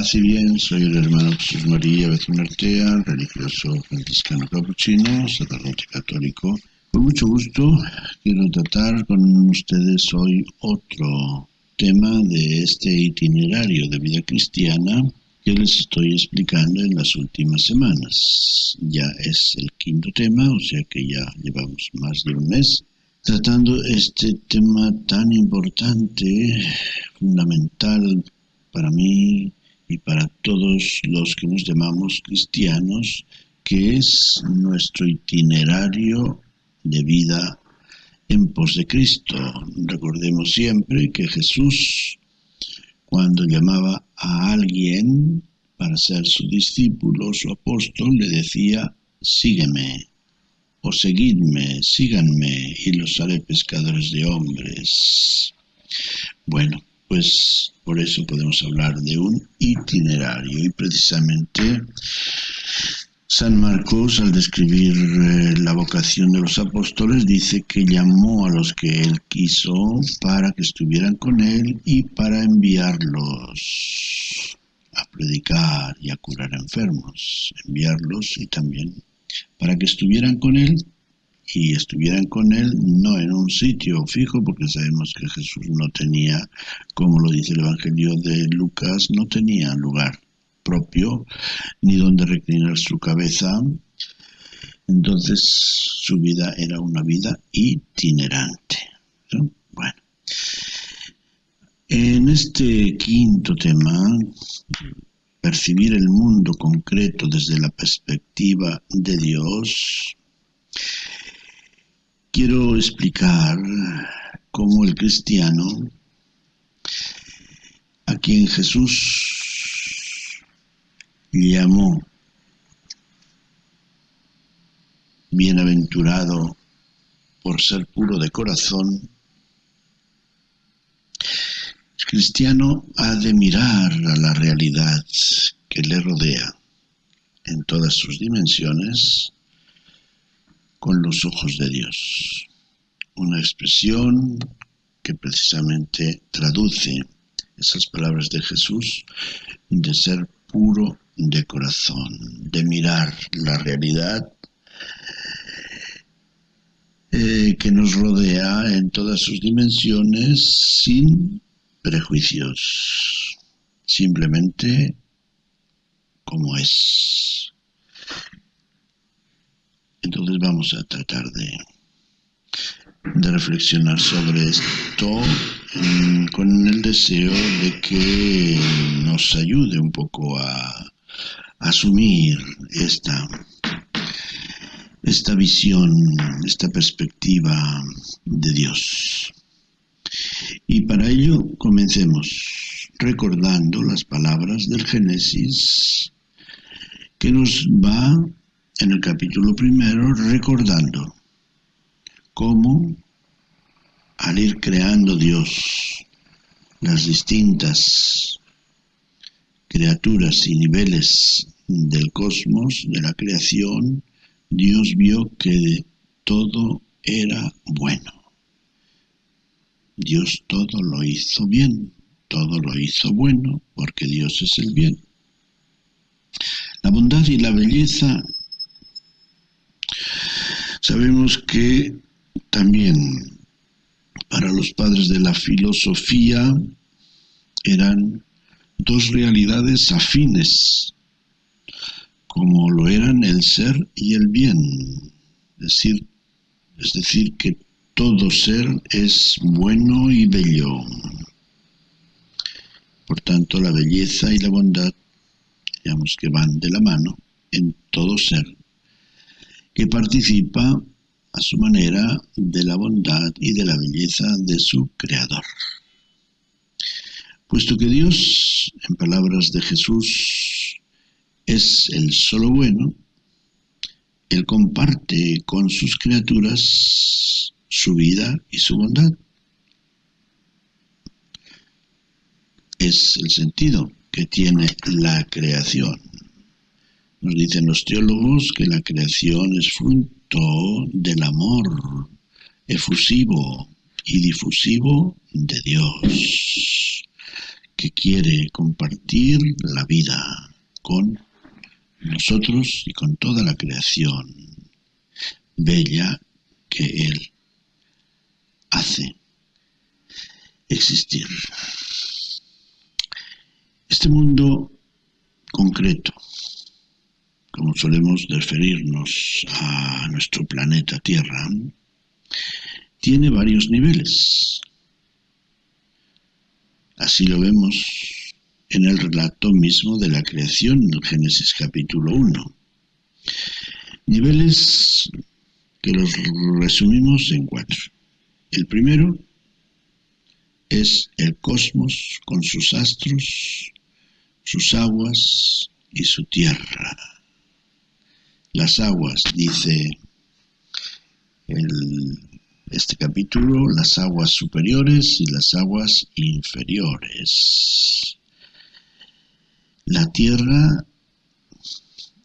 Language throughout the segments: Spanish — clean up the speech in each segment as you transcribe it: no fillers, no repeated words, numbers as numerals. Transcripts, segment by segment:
Paz y bien, soy el hermano Jesús María Becerra Artea, religioso franciscano capuchino, sacerdote católico. Con mucho gusto quiero tratar con ustedes hoy otro tema de este itinerario de vida cristiana que les estoy explicando en las últimas semanas. Ya es el quinto tema, o sea que ya llevamos más de un mes tratando este tema tan importante, fundamental para mí y para todos los que nos llamamos cristianos, que es nuestro itinerario de vida en pos de Cristo. Recordemos siempre que Jesús, cuando llamaba a alguien para ser su discípulo, su apóstol, le decía: sígueme, o seguidme, síganme, y los haré pescadores de hombres. Bueno, pues por eso podemos hablar de un itinerario, y precisamente San Marcos, al describir la vocación de los apóstoles, dice que llamó a los que él quiso para que estuvieran con él y para enviarlos a predicar y a curar enfermos, enviarlos y también para que estuvieran con él, y estuvieran con él no en un sitio fijo, porque sabemos que Jesús no tenía, como lo dice el Evangelio de Lucas, no tenía lugar propio ni donde reclinar su cabeza. Entonces su vida era una vida itinerante, ¿no? Bueno, en este quinto tema, percibir el mundo concreto desde la perspectiva de Dios, quiero explicar cómo el cristiano, a quien Jesús llamó bienaventurado por ser puro de corazón, el cristiano ha de mirar a la realidad que le rodea en todas sus dimensiones con los ojos de Dios. Una expresión que precisamente traduce esas palabras de Jesús de ser puro de corazón, de mirar la realidad que nos rodea en todas sus dimensiones sin prejuicios, simplemente como es. Entonces vamos a tratar de reflexionar sobre esto con el deseo de que nos ayude un poco a asumir esta visión, esta perspectiva de Dios. Y para ello comencemos recordando las palabras del Génesis, que nos va en el capítulo primero recordando cómo, al ir creando Dios las distintas criaturas y niveles del cosmos, de la creación, Dios vio que todo era bueno. Dios todo lo hizo bien, todo lo hizo bueno, porque Dios es el bien. La bondad y la belleza, sabemos que también para los padres de la filosofía eran dos realidades afines, como lo eran el ser y el bien. Es decir, que todo ser es bueno y bello. Por tanto, la belleza y la bondad, digamos que van de la mano en todo ser que participa a su manera de la bondad y de la belleza de su Creador. Puesto que Dios, en palabras de Jesús, es el solo bueno, Él comparte con sus criaturas su vida y su bondad. Es el sentido que tiene la creación. Nos dicen los teólogos que la creación es fruto del amor efusivo y difusivo de Dios, que quiere compartir la vida con nosotros y con toda la creación bella que Él hace existir. Este mundo concreto, como solemos referirnos a nuestro planeta Tierra, tiene varios niveles. Así lo vemos en el relato mismo de la creación, en el Génesis capítulo 1. Niveles que los resumimos en 4. El primero es el cosmos con sus astros, sus aguas y su tierra. Las aguas, dice este capítulo, las aguas superiores y las aguas inferiores. La tierra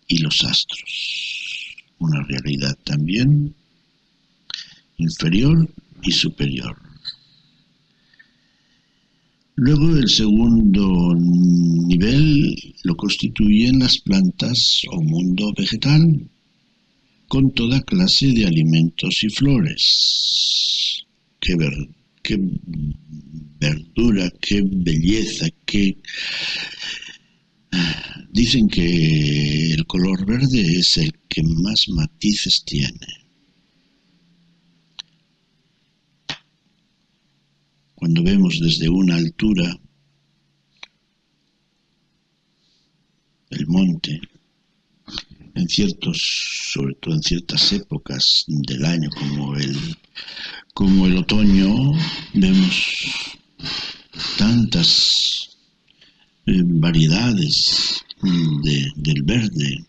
y los astros. Una realidad también inferior y superior. Luego el segundo nivel lo constituyen las plantas o mundo vegetal, con toda clase de alimentos y flores. Qué verdura, qué belleza, qué... Dicen que el color verde es el que más matices tiene. Cuando vemos desde una altura el monte, sobre todo en ciertas épocas del año, como el otoño, vemos tantas variedades del verde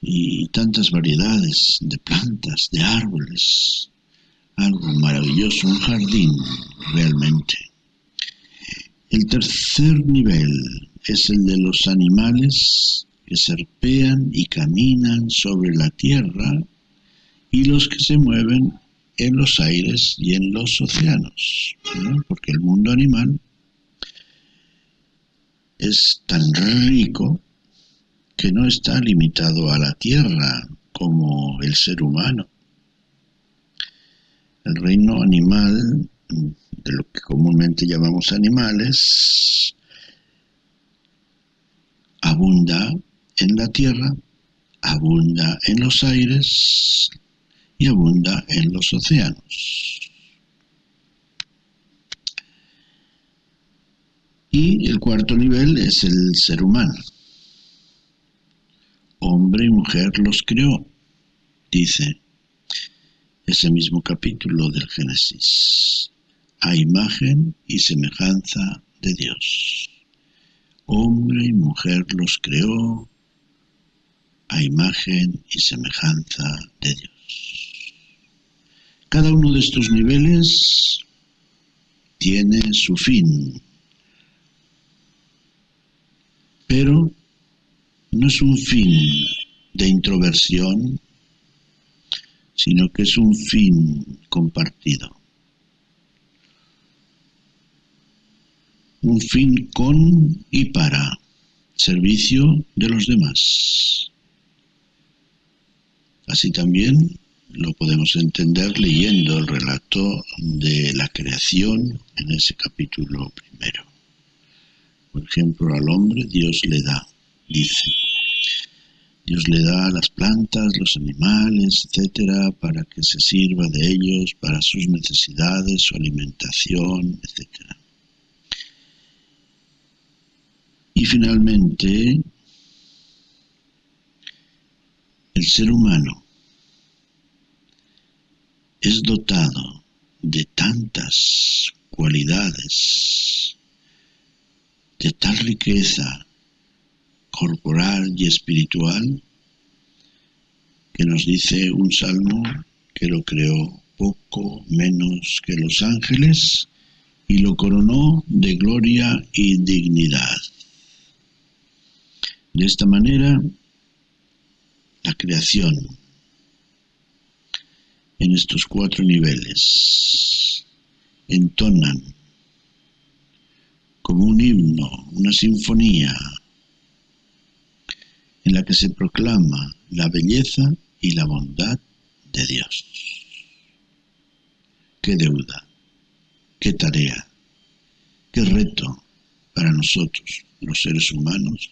y tantas variedades de plantas, de árboles. Algo maravilloso, un jardín realmente. El tercer nivel es el de los animales que serpean y caminan sobre la tierra y los que se mueven en los aires y en los océanos, ¿no? Porque el mundo animal es tan rico que no está limitado a la tierra como el ser humano. El reino animal, de lo que comúnmente llamamos animales, abunda en la tierra, abunda en los aires y abunda en los océanos. Y el cuarto nivel es el ser humano. Hombre y mujer los creó, dice ese mismo capítulo del Génesis, a imagen y semejanza de Dios. Hombre y mujer los creó a imagen y semejanza de Dios. Cada uno de estos niveles tiene su fin, pero no es un fin de introversión, sino que es un fin compartido. Un fin con y para servicio de los demás. Así también lo podemos entender leyendo el relato de la creación en ese capítulo primero. Por ejemplo, al hombre Dios le da, dice. Dios le da a las plantas, los animales, etcétera, para que se sirva de ellos para sus necesidades, su alimentación, etcétera. Y finalmente, el ser humano es dotado de tantas cualidades, de tal riqueza corporal y espiritual, que nos dice un salmo que lo creó poco menos que los ángeles y lo coronó de gloria y dignidad. De esta manera, la creación en estos 4 niveles entonan como un himno, una sinfonía, en la que se proclama la belleza y la bondad de Dios. Qué deuda, qué tarea, qué reto para nosotros, los seres humanos,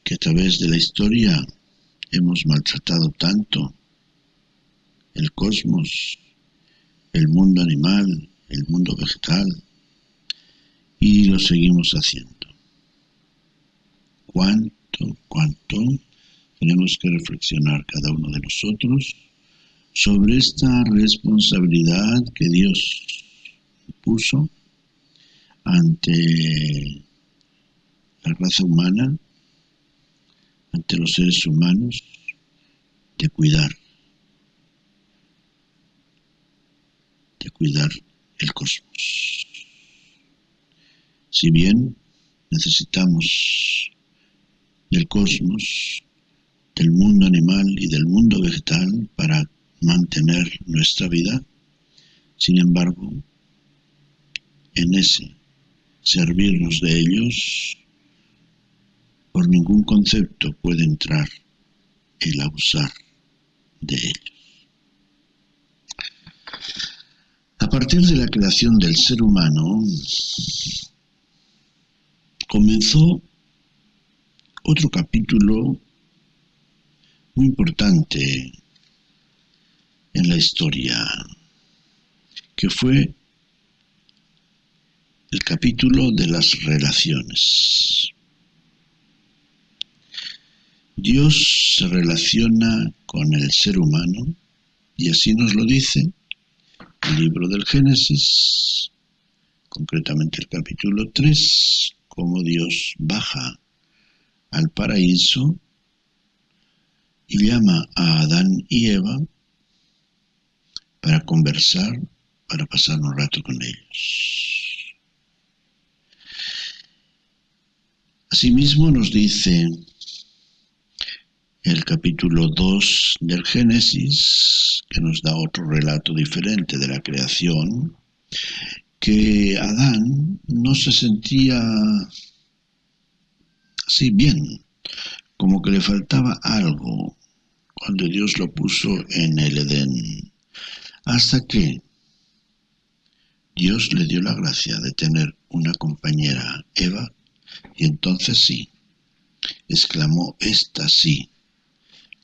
que a través de la historia hemos maltratado tanto el cosmos, el mundo animal, el mundo vegetal, y lo seguimos haciendo. ¿Cuánto tenemos que reflexionar cada uno de nosotros sobre esta responsabilidad que Dios puso ante la raza humana, ante los seres humanos, de cuidar el cosmos? Si bien necesitamos del cosmos, del mundo animal y del mundo vegetal para mantener nuestra vida, sin embargo, en ese servirnos de ellos, por ningún concepto puede entrar el abusar de ellos. A partir de la creación del ser humano, comenzó otro capítulo muy importante en la historia, que fue el capítulo de las relaciones. Dios se relaciona con el ser humano y así nos lo dice el libro del Génesis, concretamente el capítulo 3, cómo Dios baja al paraíso y llama a Adán y Eva para conversar, para pasar un rato con ellos. Asimismo nos dice el capítulo 2 del Génesis, que nos da otro relato diferente de la creación, que Adán no se sentía así bien, como que le faltaba algo cuando Dios lo puso en el Edén, hasta que Dios le dio la gracia de tener una compañera, Eva, y entonces sí, exclamó: esta sí,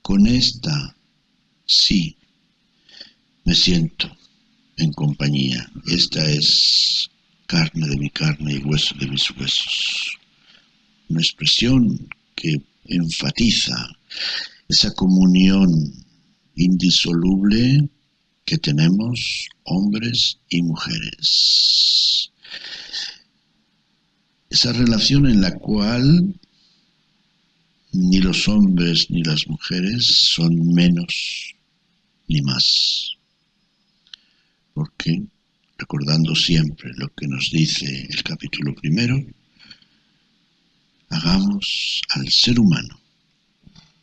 con esta sí me siento en compañía, esta es carne de mi carne y hueso de mis huesos. Una expresión que enfatiza esa comunión indisoluble que tenemos hombres y mujeres. Esa relación en la cual ni los hombres ni las mujeres son menos ni más. Porque, recordando siempre lo que nos dice el capítulo 1, hagamos al ser humano,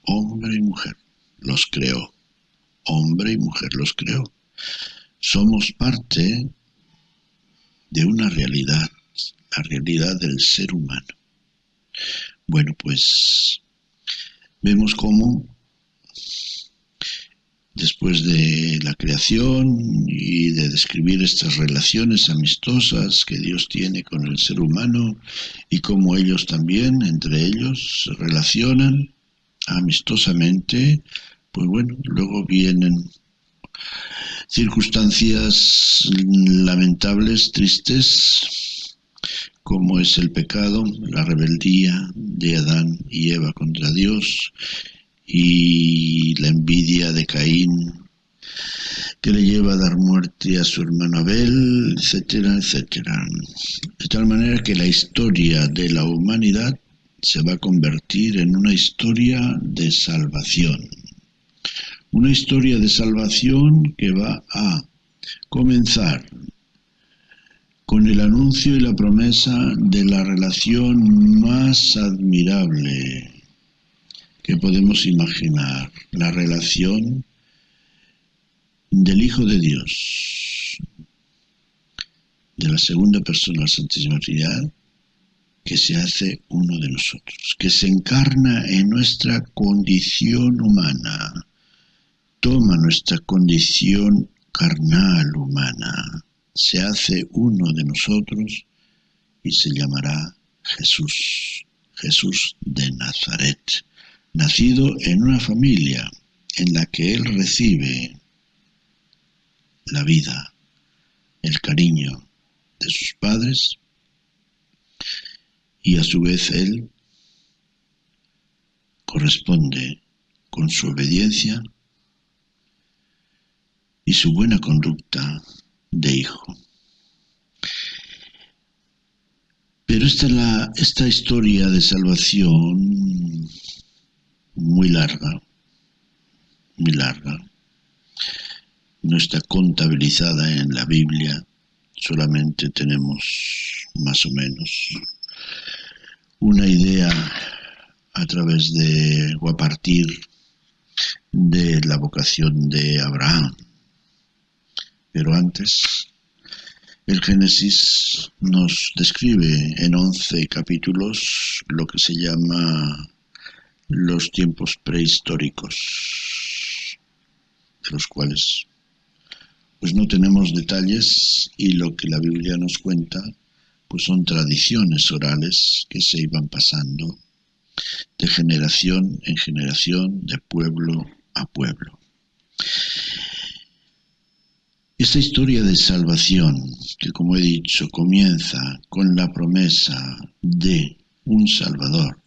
hombre y mujer, los creó. Hombre y mujer los creó. Somos parte de una realidad, la realidad del ser humano. Bueno, pues vemos cómo después de la creación y de describir estas relaciones amistosas que Dios tiene con el ser humano y cómo ellos también, entre ellos, se relacionan amistosamente, pues bueno, luego vienen circunstancias lamentables, tristes, como es el pecado, la rebeldía de Adán y Eva contra Dios y la envidia de Caín, que le lleva a dar muerte a su hermano Abel, etcétera, etcétera. De tal manera que la historia de la humanidad se va a convertir en una historia de salvación. Una historia de salvación que va a comenzar con el anuncio y la promesa de la relación más admirable que podemos imaginar, la relación del Hijo de Dios, de la segunda persona de la Santísima Trinidad, que se hace uno de nosotros, que se encarna en nuestra condición humana, toma nuestra condición carnal humana, se hace uno de nosotros y se llamará Jesús, Jesús de Nazaret, nacido en una familia en la que él recibe la vida, el cariño de sus padres, y a su vez él corresponde con su obediencia y su buena conducta de hijo. Pero esta historia de salvación muy larga, no está contabilizada en la Biblia, solamente tenemos más o menos una idea a través de o a partir de la vocación de Abraham. Pero antes, el Génesis nos describe en 11 capítulos lo que se llama los tiempos prehistóricos, de los cuales pues no tenemos detalles, y lo que la Biblia nos cuenta pues son tradiciones orales que se iban pasando de generación en generación, de pueblo a pueblo. Esta historia de salvación, que como he dicho, comienza con la promesa de un Salvador,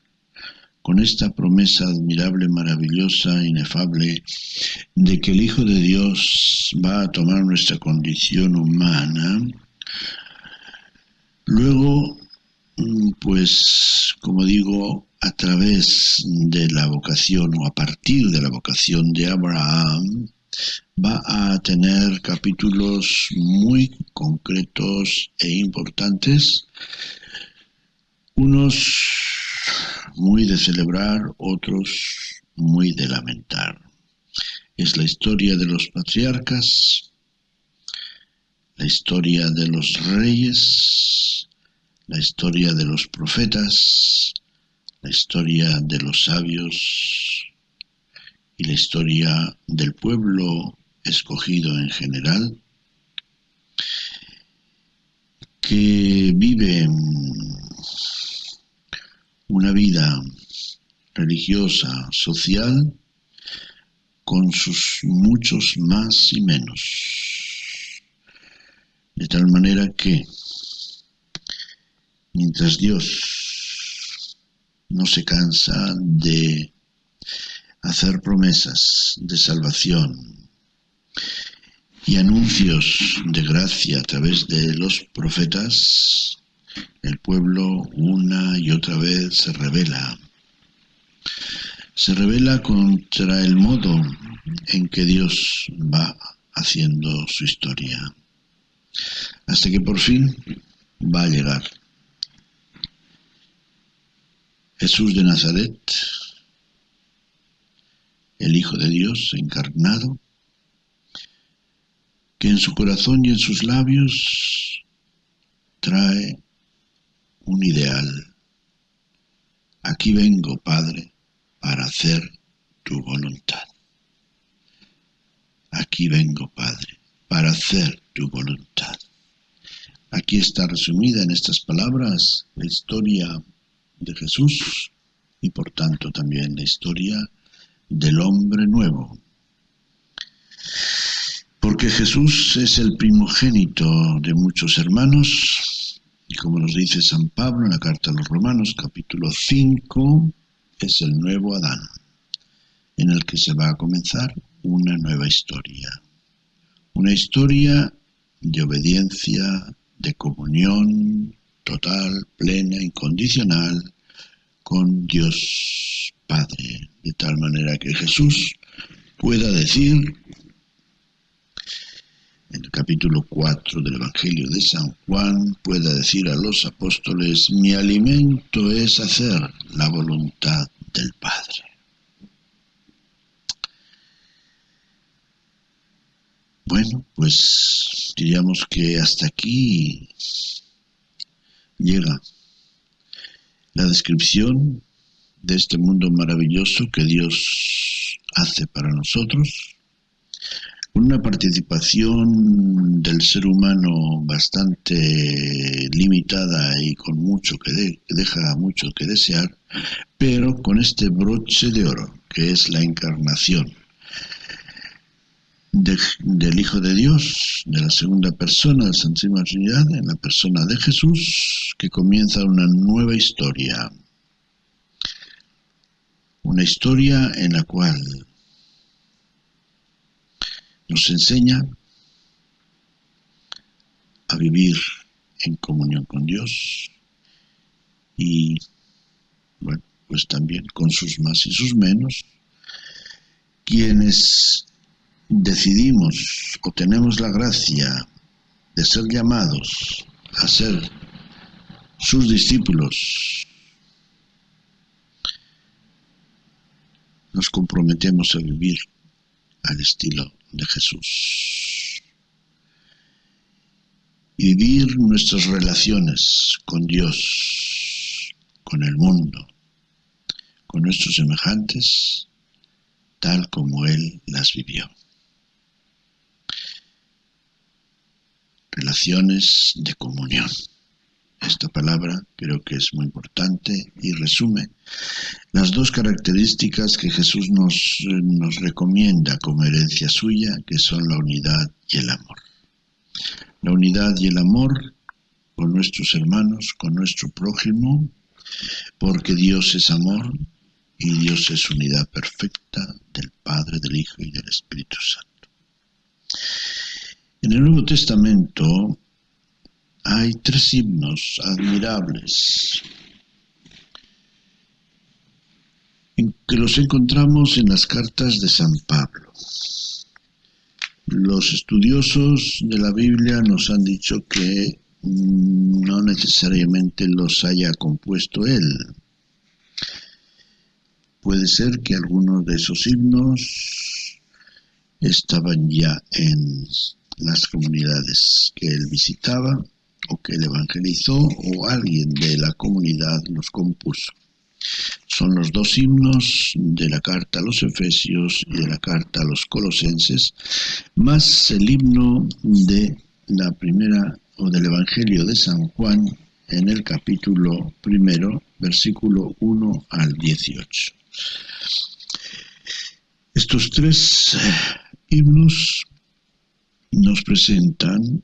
con esta promesa admirable, maravillosa, inefable, de que el Hijo de Dios va a tomar nuestra condición humana, luego, pues, como digo, a través de la vocación o a partir de la vocación de Abraham, va a tener capítulos muy concretos e importantes, unos muy de celebrar, otros muy de lamentar. Es la historia de los patriarcas, la historia de los reyes, la historia de los profetas, la historia de los sabios y la historia del pueblo escogido en general, que vive una vida religiosa, social, con sus muchos más y menos. De tal manera que, mientras Dios no se cansa de hacer promesas de salvación y anuncios de gracia a través de los profetas, el pueblo una y otra vez se rebela. Se rebela contra el modo en que Dios va haciendo su historia, hasta que por fin va a llegar Jesús de Nazaret, el Hijo de Dios encarnado, que en su corazón y en sus labios trae un ideal. Aquí vengo, Padre, para hacer tu voluntad. Aquí vengo, Padre, para hacer tu voluntad. Aquí está resumida en estas palabras la historia de Jesús y por tanto también la historia del hombre nuevo. Porque Jesús es el primogénito de muchos hermanos, y como nos dice San Pablo en la carta a los Romanos, capítulo 5, es el nuevo Adán, en el que se va a comenzar una nueva historia. Una historia de obediencia, de comunión total, plena, incondicional con Dios Padre, de tal manera que Jesús pueda decir en el capítulo 4 del Evangelio de San Juan, pueda decir a los apóstoles: mi alimento es hacer la voluntad del Padre. Bueno, pues diríamos que hasta aquí llega la descripción de este mundo maravilloso que Dios hace para nosotros, con una participación del ser humano bastante limitada y con mucho que deja mucho que desear, pero con este broche de oro que es la encarnación del Hijo de Dios, de la segunda persona de la Santísima Trinidad, en la persona de Jesús, que comienza una nueva historia. Una historia en la cual nos enseña a vivir en comunión con Dios y, bueno, pues también con sus más y sus menos, quienes decidimos o tenemos la gracia de ser llamados a ser sus discípulos, nos comprometemos a vivir al estilo de Jesús y vivir nuestras relaciones con Dios, con el mundo, con nuestros semejantes, tal como Él las vivió. Relaciones de comunión. Esta palabra creo que es muy importante y resume las dos características que Jesús nos recomienda como herencia suya, que son la unidad y el amor. La unidad y el amor con nuestros hermanos, con nuestro prójimo, porque Dios es amor y Dios es unidad perfecta del Padre, del Hijo y del Espíritu Santo. En el Nuevo Testamento hay 3 himnos admirables que los encontramos en las cartas de San Pablo. Los estudiosos de la Biblia nos han dicho que no necesariamente los haya compuesto él. Puede ser que algunos de esos himnos estaban ya en las comunidades que él visitaba o que él evangelizó, o alguien de la comunidad los compuso. Son los 2 himnos de la carta a los Efesios y de la carta a los Colosenses, más el himno de la primera o del Evangelio de San Juan en el capítulo 1, versículo 1 al 18. Estos 3 himnos nos presentan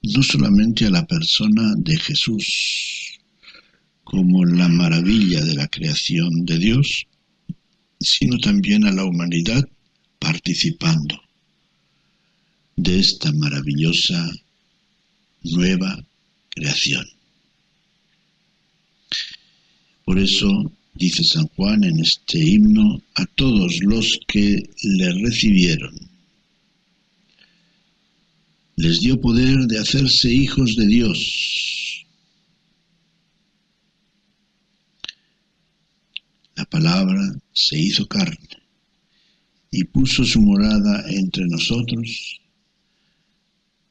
no solamente a la persona de Jesús como la maravilla de la creación de Dios, sino también a la humanidad participando de esta maravillosa nueva creación. Por eso dice San Juan en este himno: a todos los que le recibieron les dio poder de hacerse hijos de Dios. La palabra se hizo carne y puso su morada entre nosotros,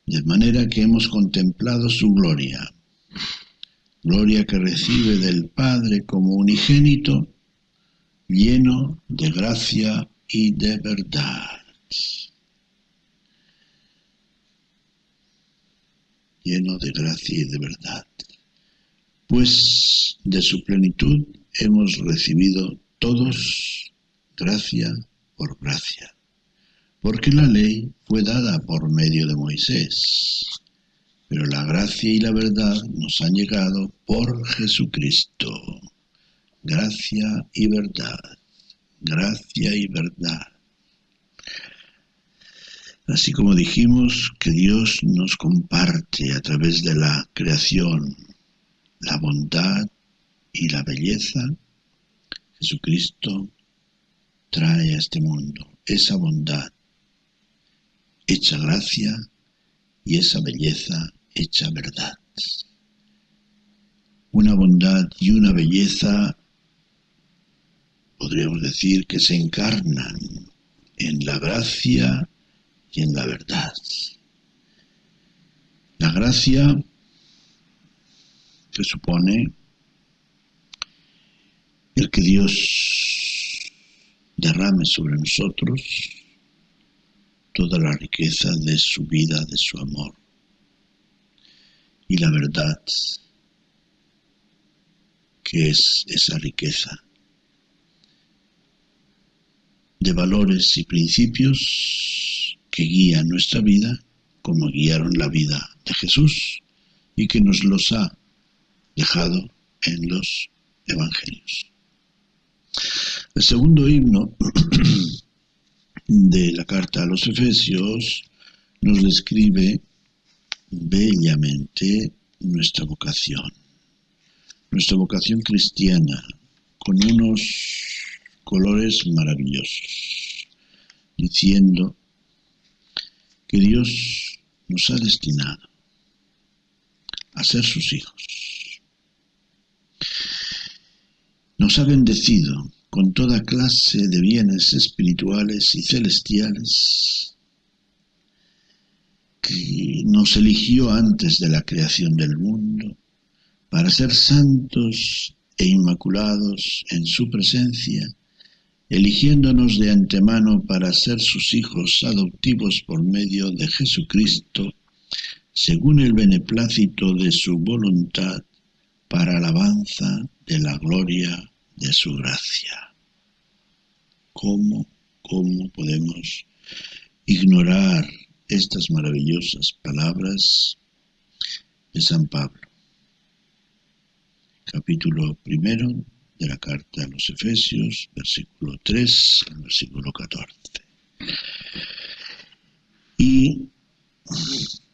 de manera que hemos contemplado su gloria, gloria que recibe del Padre como unigénito, lleno de gracia y de verdad. Lleno de gracia y de verdad. Pues de su plenitud hemos recibido todos gracia por gracia, porque la ley fue dada por medio de Moisés, pero la gracia y la verdad nos han llegado por Jesucristo. Gracia y verdad, gracia y verdad. Así como dijimos que Dios nos comparte a través de la creación la bondad y la belleza, Jesucristo trae a este mundo esa bondad hecha gracia y esa belleza hecha verdad. Una bondad y una belleza, podríamos decir, que se encarnan en la gracia y en la verdad. La gracia que supone el que Dios derrame sobre nosotros toda la riqueza de su vida, de su amor. Y la verdad, que es esa riqueza de valores y principios que guían nuestra vida, como guiaron la vida de Jesús, y que nos los ha dejado en los Evangelios. El segundo himno de la carta a los Efesios nos describe bellamente nuestra vocación cristiana, con unos colores maravillosos, diciendo que Dios nos ha destinado a ser sus hijos. Nos ha bendecido con toda clase de bienes espirituales y celestiales, que nos eligió antes de la creación del mundo para ser santos e inmaculados en su presencia, eligiéndonos de antemano para ser sus hijos adoptivos por medio de Jesucristo, según el beneplácito de su voluntad, para alabanza de la gloria de su gracia. ¿Cómo podemos ignorar estas maravillosas palabras de San Pablo? Capítulo 1 de la carta a los Efesios, versículo 3 al versículo 14. Y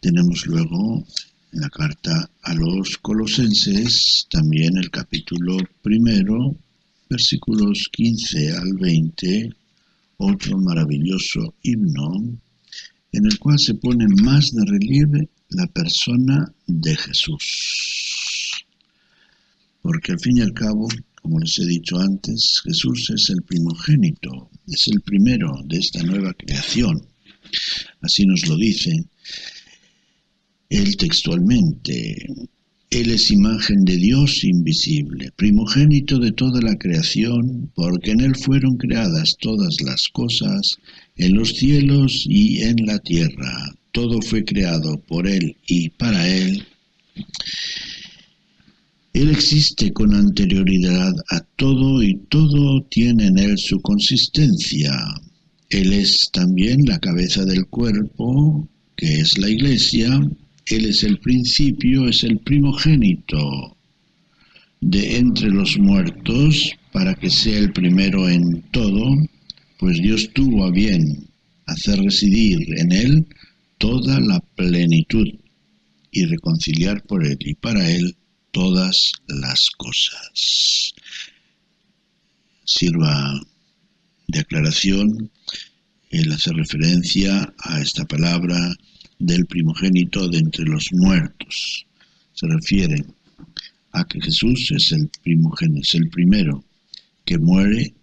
tenemos luego en la carta a los Colosenses también el capítulo 1, versículos 15 al 20, otro maravilloso himno en el cual se pone más de relieve la persona de Jesús. Porque al fin y al cabo, como les he dicho antes, Jesús es el primogénito, es el primero de esta nueva creación. Así nos lo dice él textualmente. Él es imagen de Dios invisible, primogénito de toda la creación, porque en él fueron creadas todas las cosas, en los cielos y en la tierra. Todo fue creado por él y para él. Él existe con anterioridad a todo y todo tiene en él su consistencia. Él es también la cabeza del cuerpo, que es la Iglesia. Él es el principio, es el primogénito de entre los muertos, para que sea el primero en todo, pues Dios tuvo a bien hacer residir en él toda la plenitud y reconciliar por él y para él todas las cosas. Sirva de aclaración el hacer referencia a esta palabra del primogénito de entre los muertos. Se refiere a que Jesús es el primogénito, es el primero que muere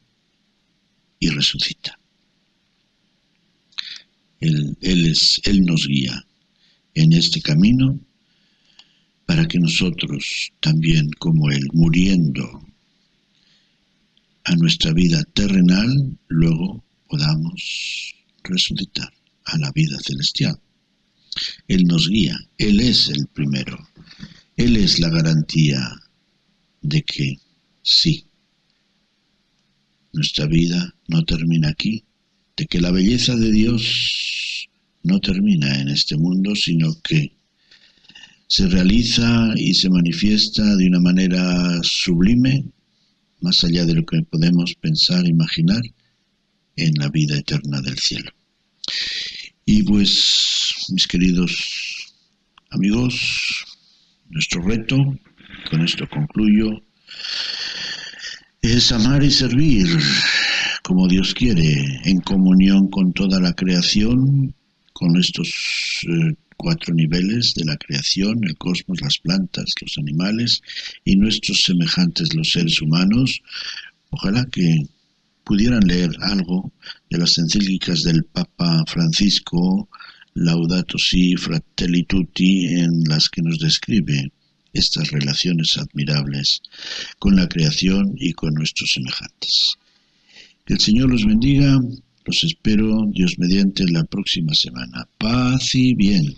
y resucita. Él nos guía en este camino para que nosotros también, como Él, muriendo a nuestra vida terrenal, luego podamos resucitar a la vida celestial. Él nos guía, Él es el primero, Él es la garantía de que sí, nuestra vida no termina aquí, de que la belleza de Dios no termina en este mundo, sino que se realiza y se manifiesta de una manera sublime, más allá de lo que podemos pensar e imaginar, en la vida eterna del cielo. Y pues, mis queridos amigos, nuestro reto, con esto concluyo, es amar y servir como Dios quiere, en comunión con toda la creación, con estos 4 niveles de la creación, el cosmos, las plantas, los animales y nuestros semejantes, los seres humanos. Ojalá que pudieran leer algo de las encíclicas del Papa Francisco, Laudato Si, Fratelli Tutti, en las que nos describe estas relaciones admirables con la creación y con nuestros semejantes. Que el Señor los bendiga, los espero, Dios mediante, la próxima semana. Paz y bien.